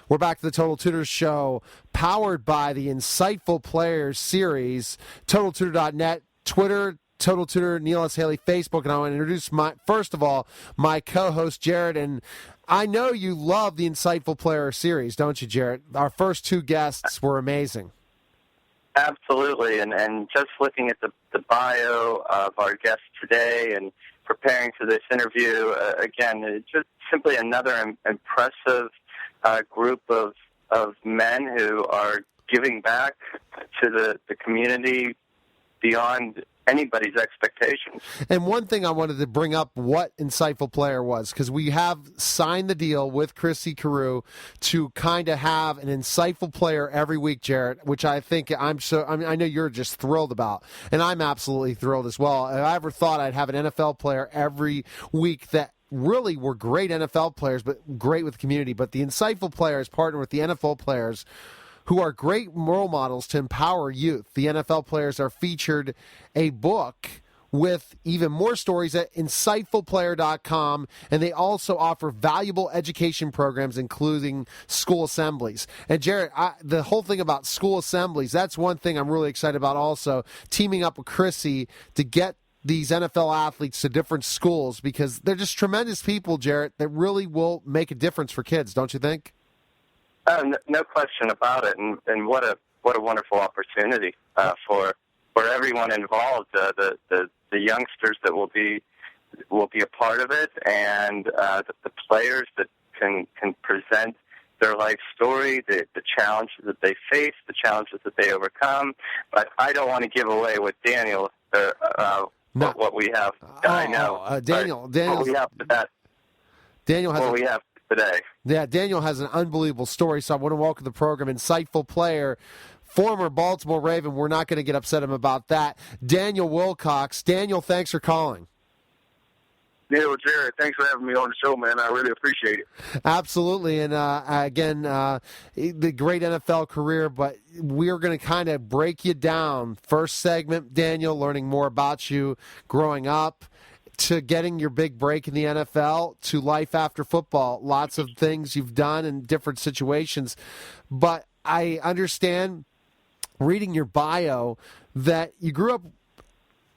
We're back to the Total Tutors Show, powered by the Insightful Players series, TotalTutor.net, Twitter, Total Tutor, Neil S. Haley, Facebook, and I want to introduce, first of all, my co-host, Jared. And I know you love the Insightful Player series, don't you, Jared? Our first two guests were amazing. Absolutely, and just looking at the bio of our guest today and preparing for this interview, again, it's just simply another impressive group of men who are giving back to the community beyond anybody's expectations. And one thing I wanted to bring up what Insightful Player was, because we have signed the deal with Chrissy Carew to kind of have an Insightful Player every week, Jarrett, which I think I know you're just thrilled about, and I'm absolutely thrilled as well. If I ever thought I'd have an NFL player every week that really were great NFL players, but great with the community. But the Insightful Players partner with the NFL players who are great role models to empower youth. The NFL players are featured a book with even more stories at insightfulplayer.com, and they also offer valuable education programs, including school assemblies. And Jarrett, the whole thing about school assemblies, that's one thing I'm really excited about also, teaming up with Chrissy to get these NFL athletes to different schools, because they're just tremendous people, Jarrett, that really will make a difference for kids, don't you think? No question about it, and what a wonderful opportunity for everyone involved, the youngsters that will be a part of it, and the players that can present their life story, the challenges that they face, the challenges that they overcome. But I don't want to give away what Daniel what we have. I know, Daniel. What we have for that. Daniel has what we have today. Yeah, Daniel has an unbelievable story, so I want to welcome the program. Insightful Player, former Baltimore Raven. We're not going to get upset him about that. Daniel Wilcox. Daniel, thanks for calling. Neil, Jared, thanks for having me on the show, man. I really appreciate it. Absolutely. And, again, the great NFL career, but we're going to kind of break you down. First segment, Daniel, learning more about you growing up, to getting your big break in the NFL, to life after football. Lots of things you've done in different situations. But I understand, reading your bio, that you grew up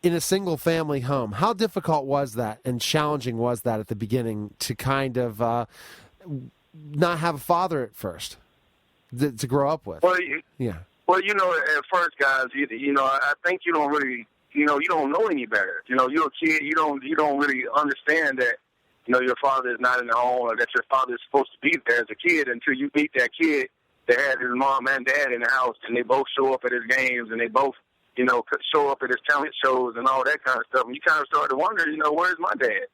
in a single-family home. How difficult was that and challenging was that at the beginning to kind of not have a father at first to grow up with? Well, at first, guys, I think you don't really, you don't know any better. You're a kid. You don't really understand that, your father is not in the home, or that your father is supposed to be there as a kid until you meet that kid that had his mom and dad in the house, and they both show up at his games, and they both, show up at his talent shows and all that kind of stuff. And you kind of start to wonder, where's my dad?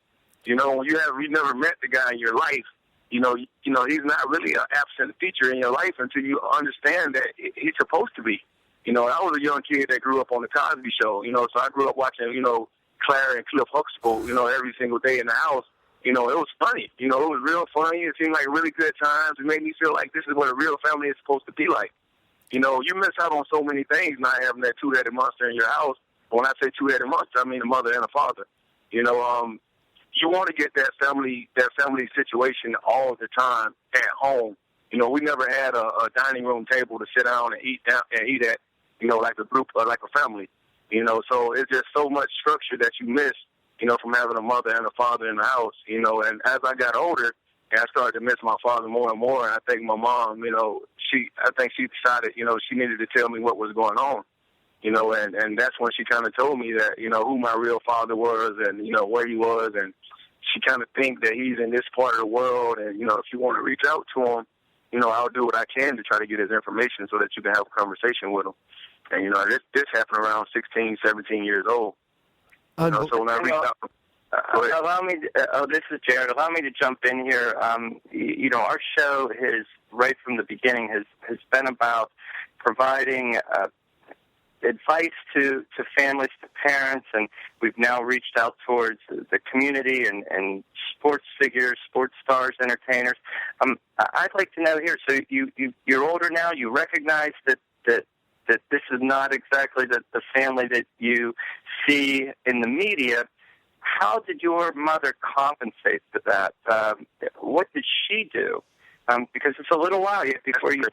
When you never met the guy in your life, he's not really an absent feature in your life until you understand that he's supposed to be. I was a young kid that grew up on the Cosby Show, so I grew up watching, Claire and Cliff Huxtable, every single day in the house. It was funny. It was real funny. It seemed like really good times. It made me feel like this is what a real family is supposed to be like. You miss out on so many things not having that two-headed monster in your house. When I say two-headed monster, I mean a mother and a father. You want to get that family situation all the time at home. We never had a dining room table to sit down and eat at, like a group or like a family. So it's just so much structure that you miss, from having a mother and a father in the house. And as I got older, and I started to miss my father more and more, and I think my mom, she decided, she needed to tell me what was going on, and that's when she kind of told me that, who my real father was and, where he was, and she kind of think that he's in this part of the world, and, if you want to reach out to him, I'll do what I can to try to get his information so that you can have a conversation with him. And, this happened around 16, 17 years old. So when I reached out, allow me. This is Jared. Allow me to jump in here. Our show has, right from the beginning, has been about providing advice to families, to parents, and we've now reached out towards the community and sports figures, sports stars, entertainers. I'd like to know here. So you're older now. You recognize that this is not exactly the family that you see in the media. How did your mother compensate for that? What did she do because it's a little while yet before you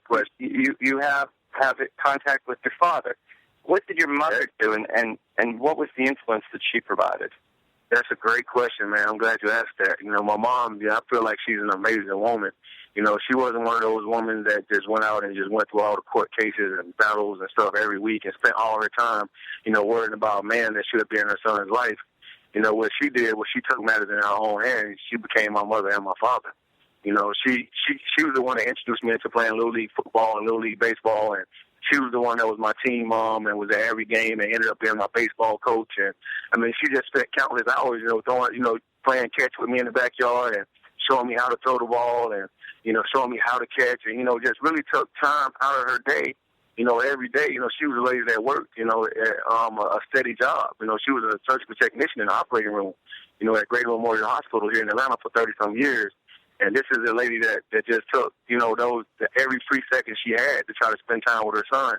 have contact with your father. What did your mother do, and what was the influence that she provided? That's a great question, man. I'm glad you asked that. My mom, I feel like she's an amazing woman. She wasn't one of those women that just went out and just went through all the court cases and battles and stuff every week and spent all her time, worrying about a man that should have been in her son's life. What she did was she took matters in her own hands. She became my mother and my father. She was the one that introduced me into playing Little League football and Little League baseball, and she was the one that was my team mom and was at every game and ended up being my baseball coach. And she just spent countless hours, playing catch with me in the backyard and showing me how to throw the ball and, showing me how to catch and, just really took time out of her day, every day. She was a lady that worked, a steady job. She was a surgical technician in the operating room, at Great Memorial Hospital here in Atlanta for 30-some years. And this is a lady that just took, every free second she had to try to spend time with her son.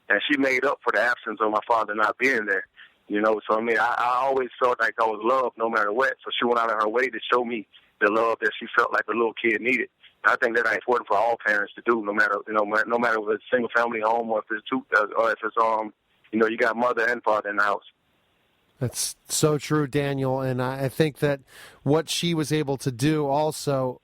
And she made up for the absence of my father not being there. So, I always felt like I was loved no matter what. So she went out of her way to show me the love that she felt like a little kid needed. I think that's important for all parents to do, no matter if it's a single family home or if it's you got mother and father in the house. That's so true, Daniel. And I think that what she was able to do also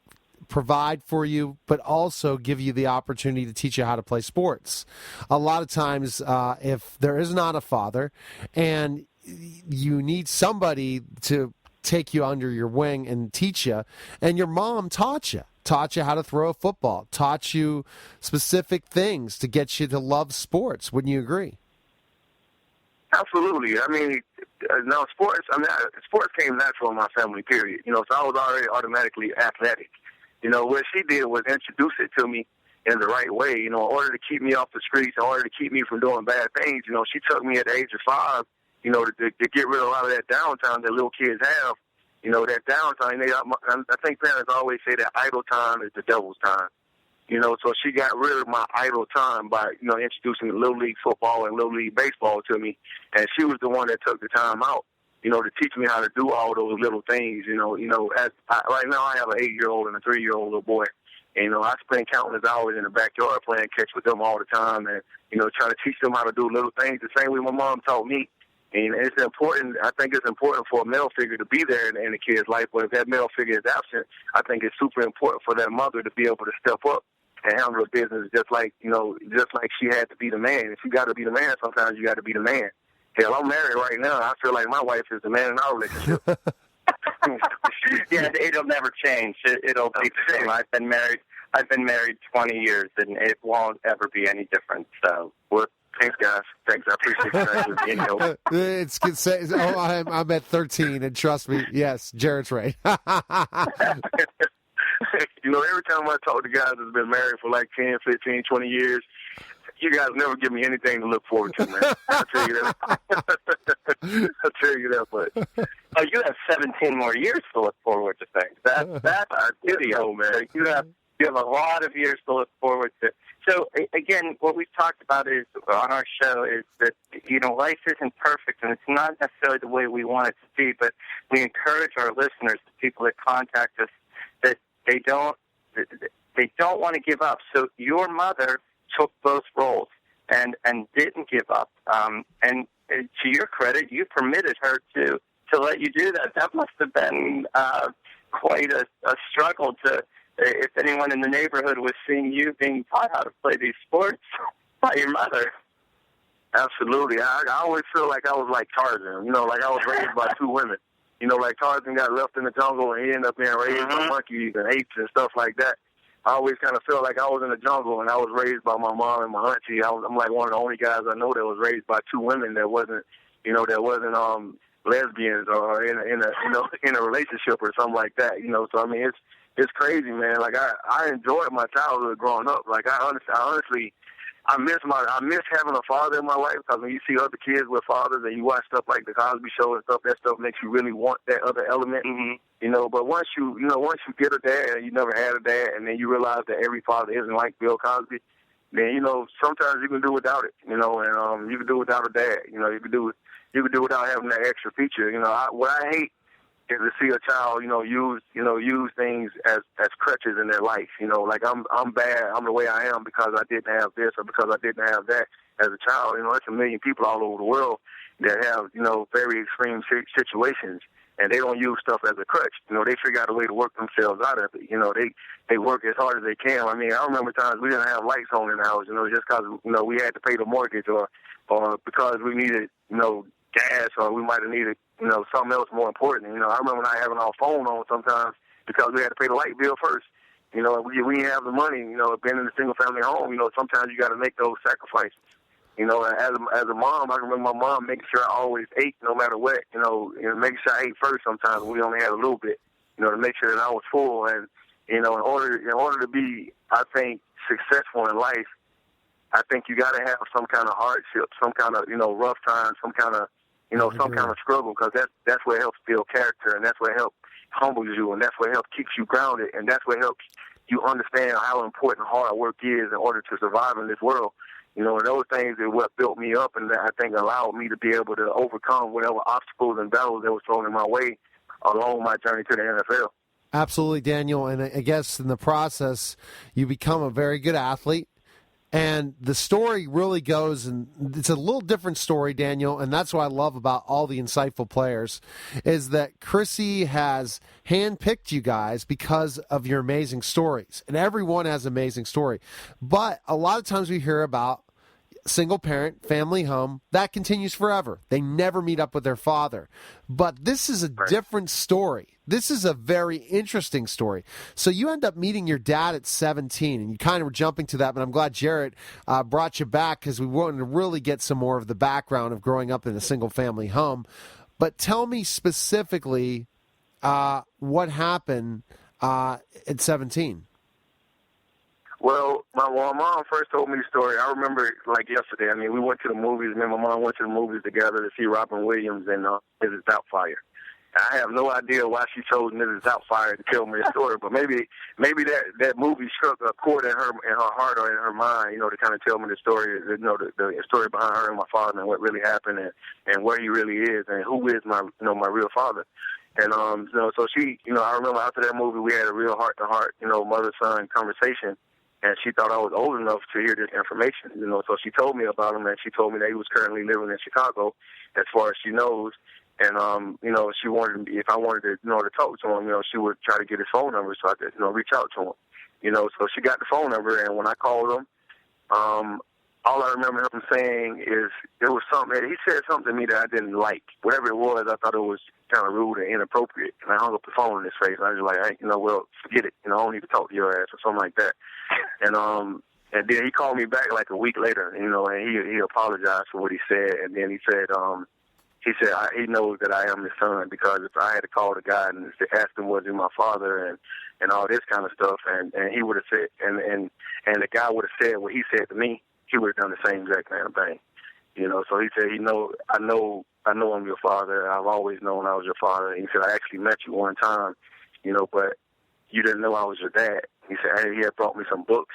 provide for you, but also give you the opportunity to teach you how to play sports. A lot of times, if there is not a father and you need somebody to take you under your wing and teach you, and your mom taught you how to throw a football, taught you specific things to get you to love sports. Wouldn't you agree? Absolutely. Sports came natural in my family, period. So I was already automatically athletic. What she did was introduce it to me in the right way, in order to keep me off the streets, in order to keep me from doing bad things. She took me at the age of 5, to get rid of a lot of that downtime that little kids have. That downtime, I think parents always say that idle time is the devil's time. So she got rid of my idle time by, introducing Little League football and Little League baseball to me. And she was the one that took the time out, to teach me how to do all those little things. Right now I have an 8-year-old and a 3-year-old little boy. And, I spend countless hours in the backyard playing catch with them all the time and, trying to teach them how to do little things the same way my mom taught me. And it's important. I think it's important for a male figure to be there in the kid's life. But if that male figure is absent, I think it's super important for that mother to be able to step up and handle the business just like she had to be the man. If you got to be the man, sometimes you got to be the man. Hell, I'm married right now. I feel like my wife is the man in our relationship. Yeah, it'll never change. It'll be the same. I've been married 20 years, and it won't ever be any different. So, thanks, guys. Thanks. I appreciate that. I'm at 13, and trust me, yes, Jarrett's right. Every time I talk to guys that's been married for like 10, 15, 20 years, you guys never give me anything to look forward to, man. I'll tell you that. I'll tell you that, but you have 17 more years to look forward to things. That's video, man. You have a lot of years to look forward to. So again, what we've talked about is on our show is that life isn't perfect, and it's not necessarily the way we want it to be. But we encourage our listeners, the people that contact us, that they don't want to give up. So your mother took both roles and didn't give up. And to your credit, you permitted her to let you do that. That must have been quite a struggle to. If anyone in the neighborhood was seeing you being taught how to play these sports by your mother. Absolutely. I always feel like I was like Tarzan, like I was raised by two women. Like Tarzan got left in the jungle and he ended up being raised by monkeys and apes and stuff like that. I always kind of felt like I was in the jungle and I was raised by my mom and my auntie. I'm like one of the only guys I know that was raised by two women that wasn't lesbians or in a relationship or something like that. So it's crazy, man. Like I enjoyed my childhood growing up. Like I honestly miss having a father in my life, because when you see other kids with fathers and you watch stuff like the Cosby Show and stuff, that stuff makes you really want that other element. But once you get a dad and you never had a dad, and then you realize that every father isn't like Bill Cosby, then sometimes you can do without it. And you can do without a dad. You can do without having that extra feature. What I hate to see a child, use things as crutches in their life. Like I'm bad, I'm the way I am because I didn't have this or because I didn't have that as a child. There's a million people all over the world that have, very extreme situations, and they don't use stuff as a crutch. They figure out a way to work themselves out of it. They work as hard as they can. I mean, I remember times we didn't have lights on in the house, just because, we had to pay the mortgage or because we needed, gas, or we might have needed, something else more important. I remember not having our phone on sometimes because we had to pay the light bill first. We didn't have the money, being in a single-family home, sometimes you got to make those sacrifices. As a mom, I remember my mom making sure I always ate no matter what, making sure I ate first sometimes when we only had a little bit, to make sure that I was full. And, in order to be, I think, successful in life, I think you got to have some kind of hardship, some kind of, rough time, some kind of, some kind of struggle, because that's what helps build character, and that's what helps humbles you, and that's what helps keeps you grounded, and that's what helps you understand how important hard work is in order to survive in this world. And those things are what built me up, and I think allowed me to be able to overcome whatever obstacles and battles that was thrown in my way along my journey to the NFL. Absolutely, Daniel. And I guess in the process, you become a very good athlete. And the story really goes, and it's a little different story, Daniel, and that's what I love about all the insightful players, is that Chrissy has handpicked you guys because of your amazing stories. And everyone has an amazing story. But a lot of times we hear about single parent, family home, that continues forever. They never meet up with their father. But this is a different story. This is a very interesting story. So you end up meeting your dad at 17, and you kind of were jumping to that, but I'm glad Jarrett brought you back because we wanted to really get some more of the background of growing up in a single-family home. But tell me specifically what happened at 17. Well, my mom first told me the story. I remember it like yesterday. I mean, we went to the movies. Me and my mom went to the movies together to see Robin Williams and Mrs. Doubtfire. I have no idea why she chose Mrs. Doubtfire to tell me the story, but maybe that movie struck a chord in her heart or in her mind, to kind of tell me the story, the story behind her and my father and what really happened and where he really is and who is my real father. And so she, I remember after that movie we had a real heart-to-heart, mother-son conversation. And she thought I was old enough to hear this information, So she told me about him, and she told me that he was currently living in Chicago, as far as she knows. And she wanted if I wanted to, to talk to him, she would try to get his phone number so I could, reach out to him. So she got the phone number, and when I called him, all I remember him saying is it was something. He said something to me that I didn't like. Whatever it was, I thought it was kind of rude and inappropriate. And I hung up the phone in his face. I was like, hey, well, forget it. I don't need to talk to your ass or something like that. And then he called me back like a week later, and he apologized for what he said. And then he said he knows that I am his son, because if I had to call the guy and ask him was he my father and all this kind of stuff, and he would have said, and the guy would have said what he said to me, he would have done the same exact kind of thing. So he said, I know I'm your father. I've always known I was your father. And he said, I actually met you one time, but you didn't know I was your dad. He said, hey, he had brought me some books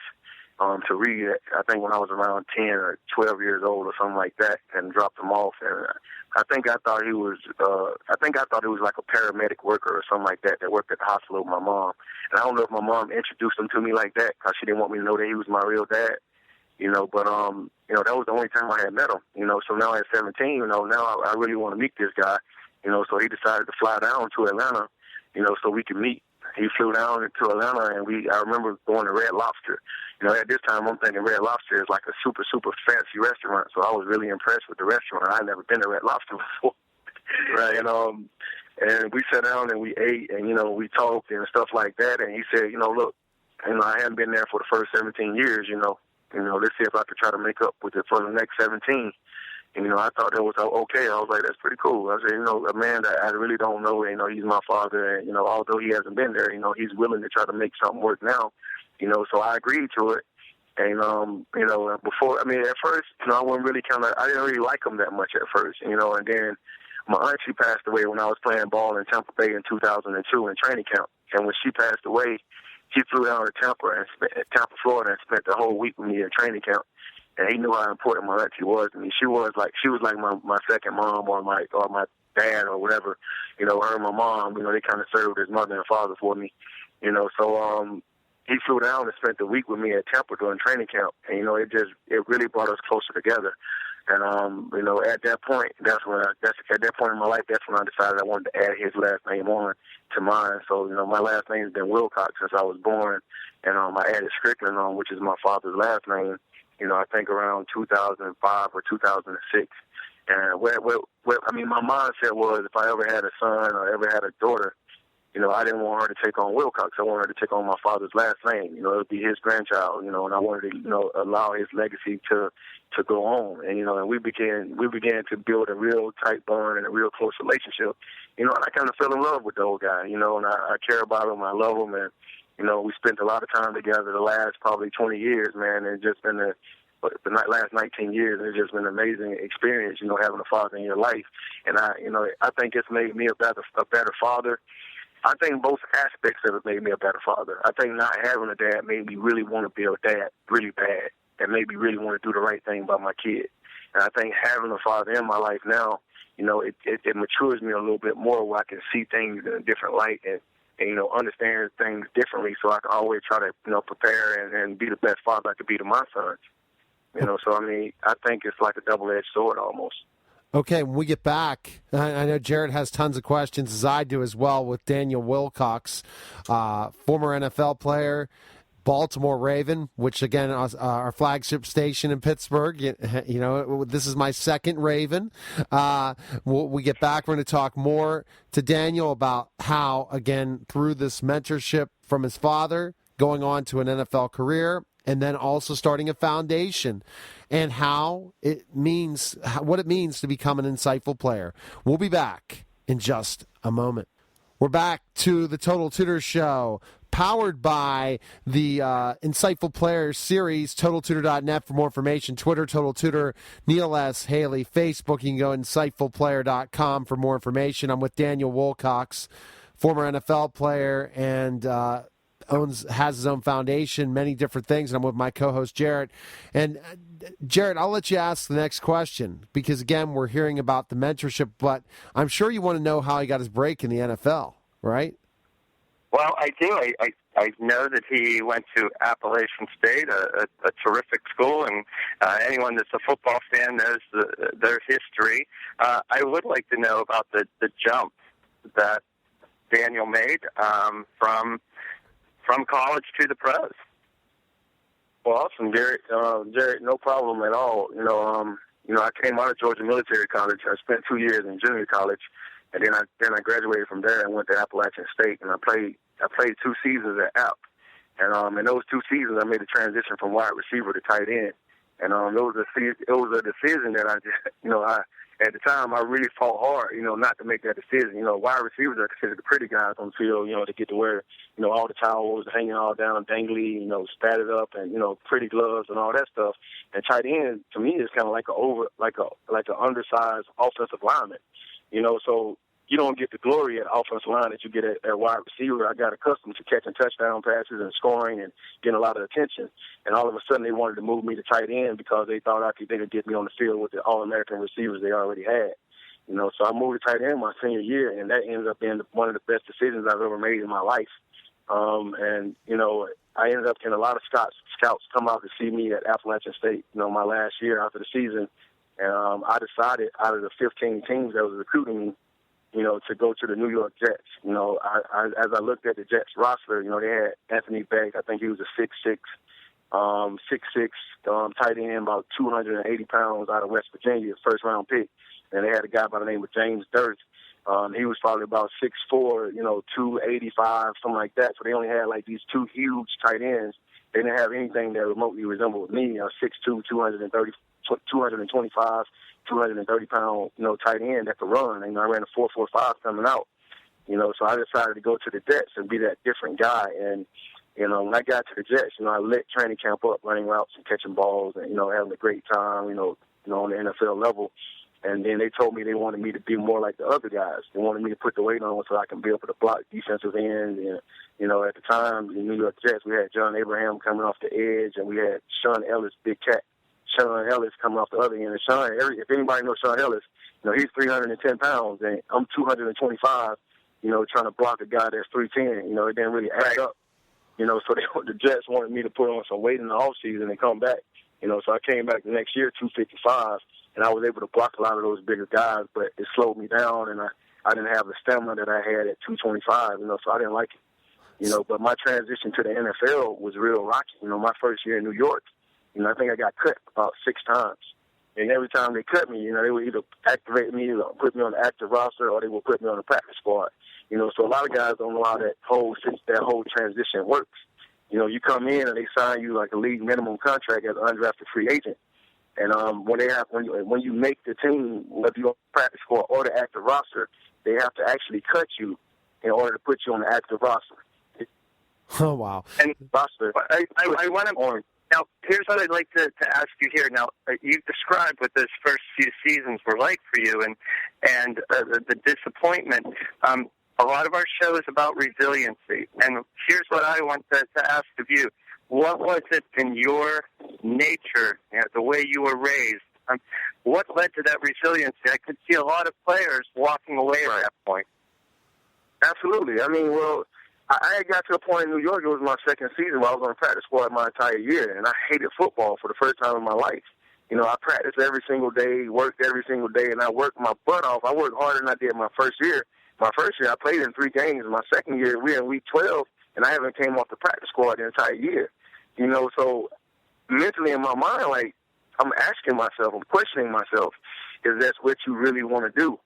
to read, I think when I was around 10 or 12 years old or something like that, and dropped them off. And I thought he was like a paramedic worker or something like that worked at the hospital with my mom. And I don't know if my mom introduced him to me like that because she didn't want me to know that he was my real dad. But that was the only time I had met him. So now at 17, now I really want to meet this guy. So he decided to fly down to Atlanta, so we could meet. He flew down to Atlanta, and I remember going to Red Lobster. At this time I'm thinking Red Lobster is like a super, super fancy restaurant. So I was really impressed with the restaurant. I'd never been to Red Lobster before. Right. And we sat down and we ate and, we talked and stuff like that. And he said, look, I hadn't been there for the first 17 years, let's see if I could try to make up with it for the next 17. And, I thought that was okay. I was like, that's pretty cool. I said, a man that I really don't know, he's my father. And, although he hasn't been there, he's willing to try to make something work now. So I agreed to it. And, before, at first, I wasn't really I didn't really like him that much at first, and then my aunt, she passed away when I was playing ball in Tampa Bay in 2002 in training camp. And when she passed away, he flew down to Tampa, Florida, and spent the whole week with me in training camp. and he knew how important my auntie was to me. She was like my second mom or my dad or whatever. You know, her and my mom, you know, they kind of served as mother and father for me. You know, so he flew down and spent the week with me at Tampa during training camp, and you know, it really brought us closer together. And you know, at that point in my life, that's when I decided I wanted to add his last name on to mine. So, you know, my last name has been Wilcox since I was born, and I added Strickland on, which is my father's last name. You know, I think around 2005 or 2006. And my mindset was if I ever had a son or ever had a daughter, you know, I didn't want her to take on Wilcox. I wanted her to take on my father's last name. You know, it would be his grandchild, you know, and I wanted to, you know, allow his legacy to go on. And, you know, and we began to build a real tight bond and a real close relationship. You know, and I kind of fell in love with the old guy, you know, and I care about him. I love him. And, you know, we spent a lot of time together the last probably 20 years, man. And it's just been the last 19 years, it's just been an amazing experience, you know, having a father in your life. And I think it's made me a better father. I think both aspects of it made me a better father. I think not having a dad made me really want to be a dad really bad and made me really want to do the right thing by my kid. And I think having a father in my life now, you know, it matures me a little bit more where I can see things in a different light and you know, understand things differently so I can always try to, you know, prepare and be the best father I could be to my sons. You know, so, I mean, I think it's like a double-edged sword almost. Okay, when we get back, I know Jared has tons of questions, as I do as well, with Daniel Wilcox, former NFL player, Baltimore Raven, which, again, our flagship station in Pittsburgh. You know, this is my second Raven. We get back, we're going to talk more to Daniel about how, again, through this mentorship from his father, going on to an NFL career, and then also starting a foundation, and what it means to become an insightful player. We'll be back in just a moment. We're back to the Total Tutor Show, powered by the Insightful Players series, TotalTutor.net for more information. Twitter, Total Tutor, Neil S. Haley. Facebook, you can go InsightfulPlayer.com for more information. I'm with Daniel Wilcox, former NFL player, and has his own foundation, many different things, and I'm with my co-host Jarrett. And Jarrett, I'll let you ask the next question because, again, we're hearing about the mentorship, but I'm sure you want to know how he got his break in the NFL, right? Well, I do. I know that he went to Appalachian State, a terrific school, and anyone that's a football fan knows their history. I would like to know about the jump that Daniel made from college to the pros. Well, awesome, Jared. Jared, no problem at all. You know, I came out of Georgia Military College. I spent 2 years in junior college, and then I graduated from there and went to Appalachian State, and I played 2 seasons at App. And in those 2 seasons, I made a transition from wide receiver to tight end. And it was a decision that I just, you know, at the time, I really fought hard, you know, not to make that decision. You know, wide receivers are considered the pretty guys on the field, you know, to get to wear, you know, all the towels hanging all down, dangly, you know, spatted up, and, you know, pretty gloves and all that stuff. And tight end, to me, is kind of like an undersized offensive lineman, you know. So you don't get the glory at offensive line that you get at wide receiver. I got accustomed to catching touchdown passes and scoring and getting a lot of attention. And all of a sudden they wanted to move me to tight end because they thought they could get me on the field with the All-American receivers they already had. You know, so I moved to tight end my senior year, and that ended up being one of the best decisions I've ever made in my life. And, you know, I ended up getting a lot of scouts come out to see me at Appalachian State, you know, my last year after the season. And I decided out of the 15 teams that was recruiting me, you know, to go to the New York Jets. You know, as I looked at the Jets roster, you know, they had Anthony Beck. I think he was a 6'6", tight end, about 280 pounds out of West Virginia, first-round pick. And they had a guy by the name of James Dirk. He was probably about 6'4", you know, 285, something like that. So they only had, like, these 2 huge tight ends. They didn't have anything that remotely resembled me, 6'2", 225, 230-pound, you know, tight end that could run. And I ran a 4.45 coming out, you know. So I decided to go to the Jets and be that different guy. And, you know, when I got to the Jets, you know, I lit training camp up, running routes and catching balls and, you know, having a great time, you know, on the NFL level. And then they told me they wanted me to be more like the other guys. They wanted me to put the weight on so I can be able to block defensive ends. And, you know, at the time, the New York Jets, we had John Abraham coming off the edge, and we had Sean Ellis, Big Cat Sean Ellis coming off the other end. And Sean, if anybody knows Sean Ellis, he's 310 pounds, and I'm 225, trying to block a guy that's 310. It didn't really add up. So the Jets wanted me to put on some weight in the offseason and come back. So I came back the next year, 255, and I was able to block a lot of those bigger guys, but it slowed me down, and I didn't have the stamina that I had at 225, so I didn't like it. But my transition to the NFL was real rocky. My first year in New York, I think I got cut about 6 times. And every time they cut me, they would either activate me or put me on the active roster, or they would put me on the practice squad. So a lot of guys don't know how that whole transition works. You come in and they sign you like a league minimum contract as an undrafted free agent. And when you make the team, whether you're on the practice squad or the active roster, they have to actually cut you in order to put you on the active roster. Oh, wow. And roster. I want to. Now, here's what I'd like to ask you here. Now, you've described what those first few seasons were like for you, and the disappointment. A lot of our show is about resiliency, and here's what I want to ask of you. What was it in your nature, the way you were raised, what led to that resiliency? I could see a lot of players walking away at that point. Absolutely. I got to a point in New York, it was my second season where I was on the practice squad my entire year, and I hated football for the first time in my life. I practiced every single day, worked every single day, and I worked my butt off. I worked harder than I did my first year. My first year, I played in 3 games. My second year, we're in week 12, and I haven't came off the practice squad the entire year. So mentally in my mind, I'm asking myself, I'm questioning myself, is that what you really want to do?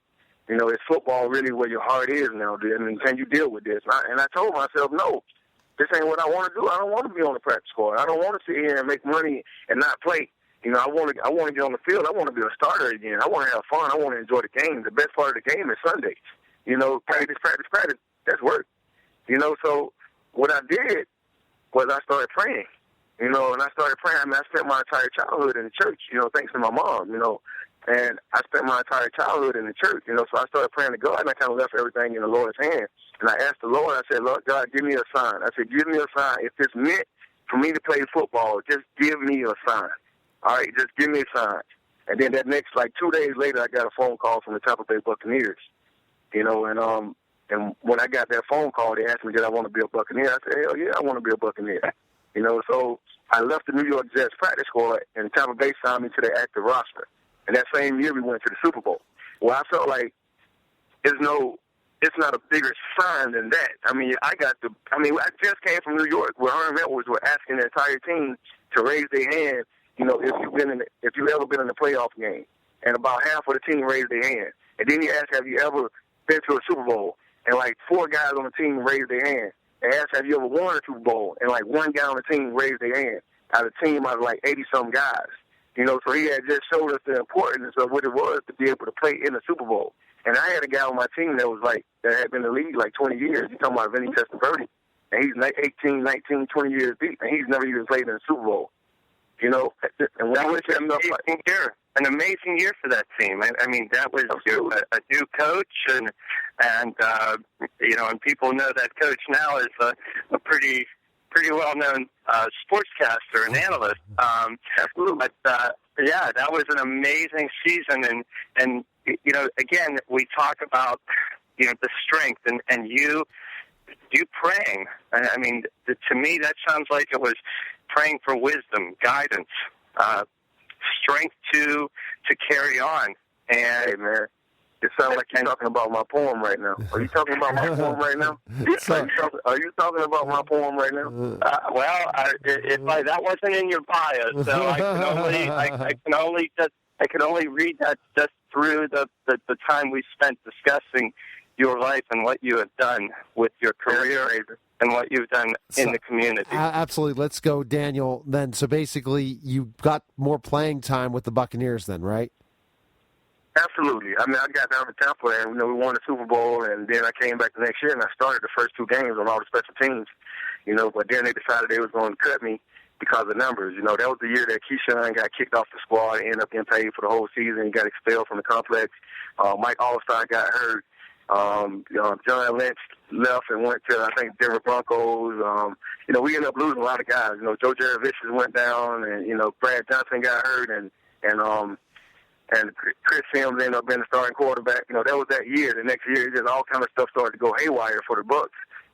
Is football really where your heart is now? Can you deal with this? And I told myself, no, this ain't what I want to do. I don't want to be on the practice squad. I don't want to sit here and make money and not play. I want to get on the field. I want to be a starter again. I want to have fun. I want to enjoy the game. The best part of the game is Sunday. Practice, that's work. So what I did was I started praying, and I started praying. I spent my entire childhood in the church, thanks to my mom, and I spent my entire childhood in the church, so I started praying to God, and I kind of left everything in the Lord's hands. And I asked the Lord, I said, Lord God, give me a sign. I said, give me a sign. If it's meant for me to play football, just give me a sign. All right, just give me a sign. And then that next, 2 days later, I got a phone call from the Tampa Bay Buccaneers. And when I got that phone call, they asked me, did I want to be a Buccaneer? I said, hell yeah, I want to be a Buccaneer. So I left the New York Jets practice squad, and Tampa Bay signed me to their active roster. And that same year, we went to the Super Bowl. Well, I felt like it's not a bigger sign than that. I just came from New York, where Herm Edwards were asking the entire team to raise their hand, if you've ever been in a playoff game. And about half of the team raised their hand. And then he asked, have you ever been to a Super Bowl? And 4 guys on the team raised their hand. They asked, have you ever won a Super Bowl? And 1 guy on the team raised their hand. Out of the team, out of 80-some guys. So he had just showed us the importance of what it was to be able to play in the Super Bowl. And I had a guy on my team that was that had been in the league 20 years. You're talking about Vinny Testaverde. And he's 18, 19, 20 years deep, and he's never even played in a Super Bowl. And when that was an amazing year for that team. That was a new coach, and people know that coach now is a pretty well-known sportscaster and analyst. Absolutely. But that was an amazing season, and again, we talk about the strength and you praying. To me, that sounds like it was praying for wisdom, guidance, strength to carry on. And hey, man, it sounds like you're talking about my poem right now. Are you talking about my poem right now? Are you talking about my poem right now? That wasn't in your bio, so I can only read that just through the time we spent discussing your life and what you have done with your career and what you've done in the community. Absolutely. Let's go, Daniel, then. So basically, you got more playing time with the Buccaneers then, right? Absolutely. I got down to Tampa, and we won the Super Bowl, and then I came back the next year, and I started the first 2 games on all the special teams. But then they decided they was going to cut me because of numbers. That was the year that Keyshawn got kicked off the squad and ended up getting paid for the whole season. He got expelled from the complex. Mike Allstar got hurt. John Lynch left and went to, I think, Denver Broncos. We ended up losing a lot of guys. Joe Jaravicius went down, and, Brad Johnson got hurt, and Chris Sims ended up being the starting quarterback. That was that year. The next year, just all kind of stuff started to go haywire for the Bucs.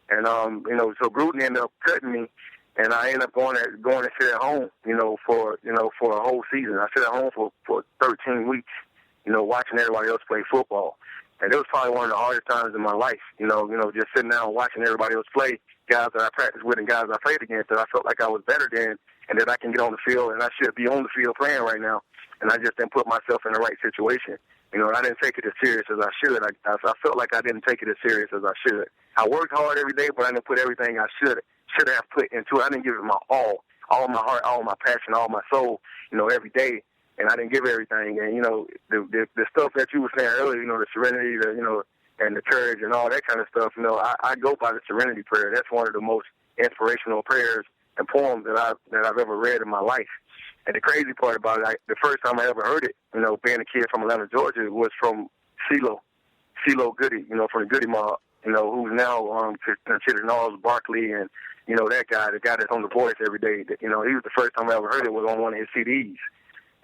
And, so Gruden ended up cutting me, and I ended up going and sit at home, for a whole season. I sit at home for 13 weeks, watching everybody else play football. And it was probably one of the hardest times in my life, just sitting down and watching everybody else play, guys that I practiced with and guys I played against that I felt like I was better than and that I can get on the field and I should be on the field playing right now. And I just didn't put myself in the right situation. I didn't take it as serious as I should. I felt like I didn't take it as serious as I should. I worked hard every day, but I didn't put everything I should have put into it. I didn't give it my all my heart, all my passion, all my soul, every day. And I didn't give everything. And, the stuff that you were saying earlier, the serenity, and the courage and all that kind of stuff, I go by the serenity prayer. That's one of the most inspirational prayers and poems that I've ever read in my life. And the crazy part about it, the first time I ever heard it, being a kid from Atlanta, Georgia, was from CeeLo Goody, from the Goody Mob, who's now considered Gnarls Barkley and, that guy, the guy that's on The Voice every day. He was the first time I ever heard it was on one of his CDs.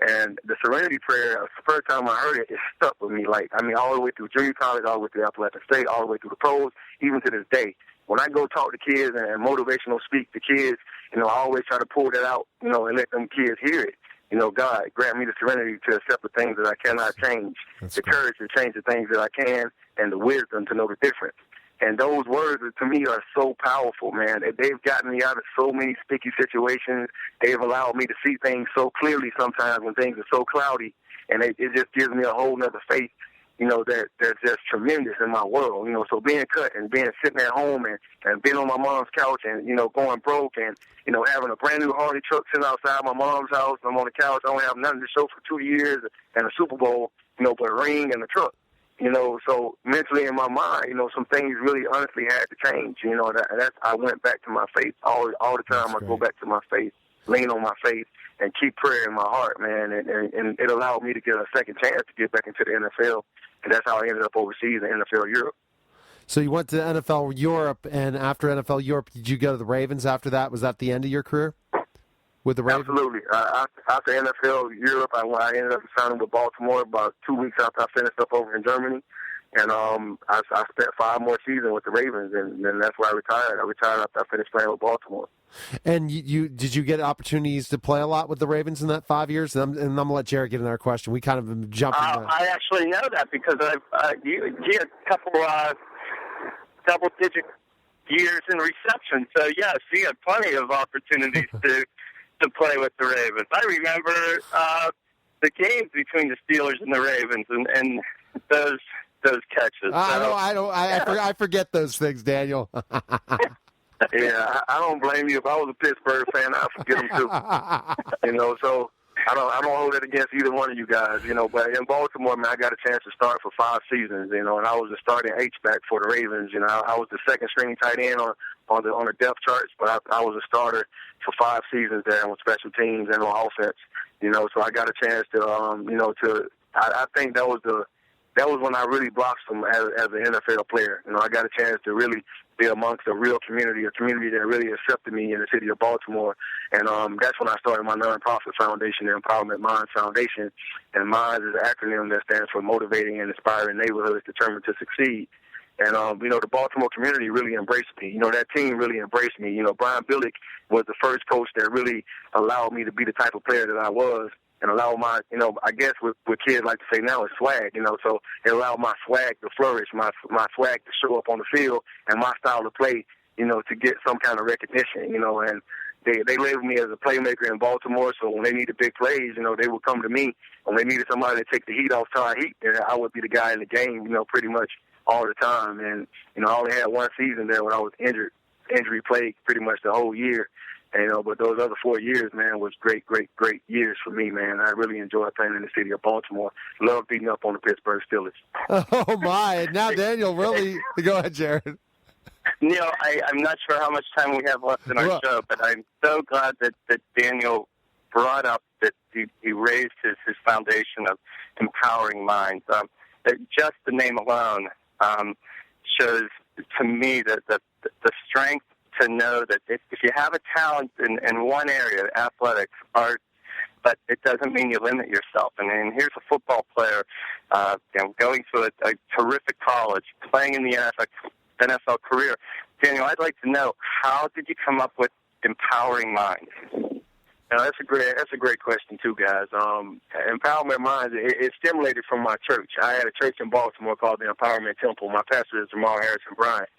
And the Serenity Prayer, the first time I heard it, it stuck with me. All the way through junior college, all the way through Appalachian State, all the way through the pros, even to this day. When I go talk to kids and motivational speak to kids, I always try to pull that out, and let them kids hear it. God, grant me the serenity to accept the things that I cannot change, courage to change the things that I can, and the wisdom to know the difference. And those words, to me, are so powerful, man. They've gotten me out of so many sticky situations. They've allowed me to see things so clearly sometimes when things are so cloudy. And it just gives me a whole nother faith, that's just tremendous in my world. So being cut and sitting at home and being on my mom's couch and, going broke and, having a brand new Harley truck sitting outside my mom's house. I'm on the couch. I don't have nothing to show for 2 years and a Super Bowl, but a ring and a truck. So mentally in my mind, some things really honestly had to change. I went back to my faith all the time. I go back to my faith, lean on my faith, and keep prayer in my heart, man. And it allowed me to get a second chance to get back into the NFL. And that's how I ended up overseas in NFL Europe. So you went to NFL Europe, and after NFL Europe, did you go to the Ravens after that? Was that the end of your career with the Ravens? Absolutely. After NFL Europe, I ended up signing with Baltimore about 2 weeks after I finished up over in Germany. And I spent 5 more seasons with the Ravens, and that's where I retired. I retired after I finished playing with Baltimore. And did you get opportunities to play a lot with the Ravens in that 5 years? And I'm going to let Jared get in our question. We kind of been jumping. I actually know that because you had a couple double-digit years in reception. So, yes, you had plenty of opportunities to play with the Ravens. I remember the games between the Steelers and the Ravens and those catches. I forget those things, Daniel. Yeah, I don't blame you. If I was a Pittsburgh fan, I'd forget them too. So I don't hold it against either one of you guys. But in Baltimore, man, I got a chance to start for 5 seasons. And I was the starting H-back for the Ravens. I was the second string tight end on the depth charts, but I was a starter for 5 seasons there on special teams and on offense. So I got a chance to I think that was when I really blossomed as an NFL player. I got a chance to really be amongst a real community, a community that really accepted me in the city of Baltimore. And that's when I started my nonprofit foundation, the Empowerment Minds Foundation. And Minds is an acronym that stands for Motivating and Inspiring Neighborhoods Determined to Succeed. And, the Baltimore community really embraced me. That team really embraced me. Brian Billick was the first coach that really allowed me to be the type of player that I was. And allow my, I guess what kids like to say now is swag, so it allowed my swag to flourish, my swag to show up on the field, and my style to play, to get some kind of recognition, and they labeled me as a playmaker in Baltimore, so when they needed big plays, they would come to me. When they needed somebody to take the heat off Todd Heat, I would be the guy in the game, pretty much all the time. And, I only had 1 season there when I was injured, injury plagued pretty much the whole year. But those other 4 years, man, was great years for me, man. I really enjoyed playing in the city of Baltimore. Love beating up on the Pittsburgh Steelers. Oh, my. Now, Daniel, really – go ahead, Jared. Neil, I'm not sure how much time we have left in our show, but I'm so glad that Daniel brought up that he raised his foundation of empowering minds. Just the name alone shows to me that the strength to know that if you have a talent in one area, athletics, art, but it doesn't mean you limit yourself. And here's a football player going to a terrific college, playing in the NFL career. Daniel, I'd like to know, how did you come up with Empowering Minds? Now, that's a great question too, guys. Empowerment Minds, it stimulated from my church. I had a church in Baltimore called the Empowerment Temple. My pastor is Jamal Harrison Bryant.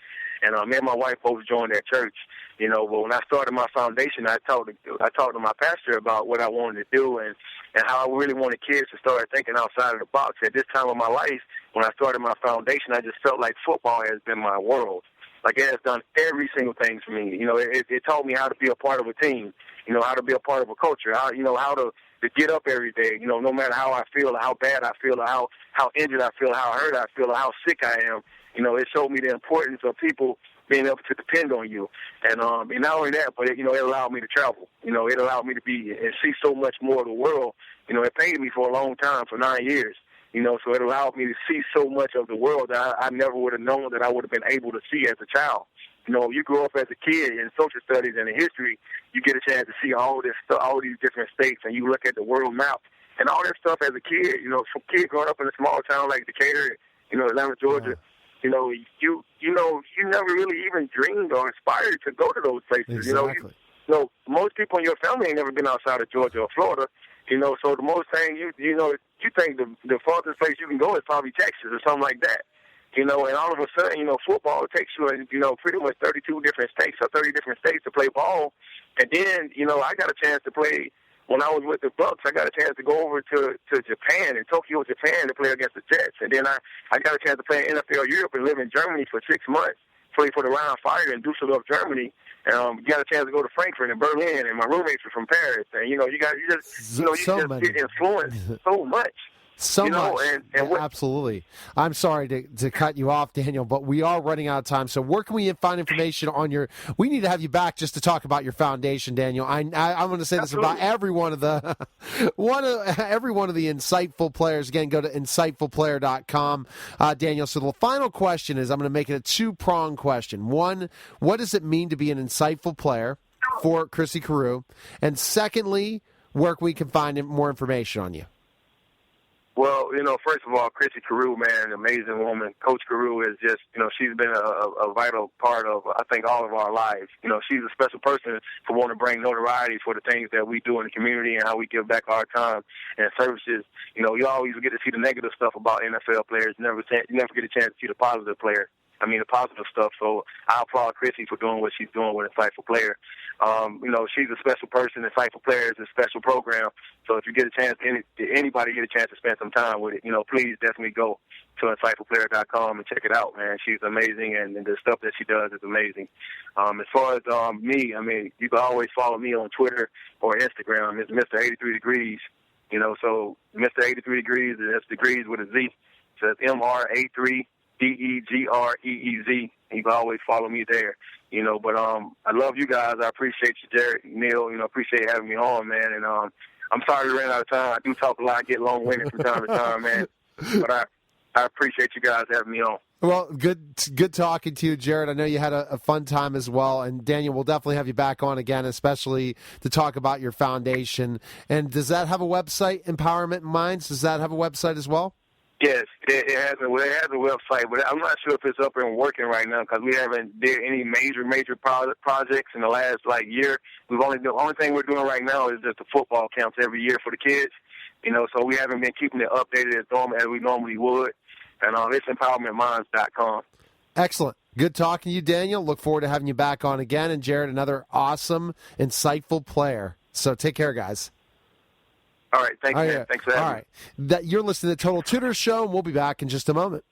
And me and my wife both joined that church. But when I started my foundation, I talked to my pastor about what I wanted to do and how I really wanted kids to start thinking outside of the box. At this time of my life, when I started my foundation, I just felt like football has been my world. Like, it has done every single thing for me. It taught me how to be a part of a team, how to be a part of a culture, how to get up every day, no matter how I feel, or how bad I feel, or how injured I feel, how hurt I feel, or how sick I am. It showed me the importance of people being able to depend on you. And not only that, but it allowed me to travel. It allowed me to be and see so much more of the world. It paid me for a long time, for 9 years. So it allowed me to see so much of the world that I never would have known that I would have been able to see as a child. You grow up as a kid in social studies and in history, you get a chance to see all this stuff, all these different states, and you look at the world map and all that stuff as a kid. For a kid growing up in a small town like Decatur, Atlanta, Georgia, you never really even dreamed or aspired to go to those places. Exactly. Most people in your family ain't never been outside of Georgia or Florida. So the most thing you think the farthest place you can go is probably Texas or something like that. And all of a sudden, football takes you in, pretty much 32 different states or 30 different states to play ball. And then, I got a chance to play, when I was with the Bucs, I got a chance to go over to Japan, in Tokyo, Japan, to play against the Jets. And then I got a chance to play in NFL Europe and live in Germany for 6 months, play for the Rhine Fire in Dusseldorf, Germany. Got a chance to go to Frankfurt and Berlin, and my roommates are from Paris. And, you just get influenced so much. So much. Absolutely. I'm sorry to cut you off, Daniel, but we are running out of time. So where can we find information on your – we need to have you back just to talk about your foundation, Daniel. I'm going to say this about every one of the every one of the insightful players. Again, go to insightfulplayer.com, Daniel. So the final question is, I'm going to make it a two-pronged question. One, what does it mean to be an insightful player for Chrissy Carew? And secondly, where we can find more information on you? Well, first of all, Chrissy Carew, man, an amazing woman. Coach Carew is just, she's been a vital part of, I think, all of our lives. She's a special person for wanting to bring notoriety for the things that we do in the community and how we give back our time and services. You always get to see the negative stuff about NFL players. You never get a chance to see the positive the positive stuff. So I applaud Chrissy for doing what she's doing with Insightful Player. She's a special person. Insightful Player is a special program. So if you get a chance, anybody get a chance to spend some time with it, please definitely go to insightfulplayer.com and check it out, man. She's amazing, and the stuff that she does is amazing. As far as me, you can always follow me on Twitter or Instagram. It's Mr. 83 Degrees. So Mr. 83 Degrees, and that's degrees with a Z. So it's MR83. DEGREEZ. You can always follow me there, But I love you guys. I appreciate you, Jared, Neil. Appreciate having me on, man. And I'm sorry we ran out of time. I do talk a lot. I get long-winded from time to time, man. But I appreciate you guys having me on. Well, good talking to you, Jared. I know you had a fun time as well. And Daniel, we'll definitely have you back on again, especially to talk about your foundation. And does that have a website, Empowerment Minds? Does that have a website as well? Yes, it has a website, but I'm not sure if it's up and working right now because we haven't did any major projects in the last year. The only thing we're doing right now is just the football camps every year for the kids, So we haven't been keeping it updated as we normally would, and it's empowermentminds.com. Excellent. Good talking to you, Daniel. Look forward to having you back on again, and Jared, another awesome, insightful player. So take care, guys. All right, thanks, man. Thanks for having me. All right. You're listening to the Total Tutor Show, and we'll be back in just a moment.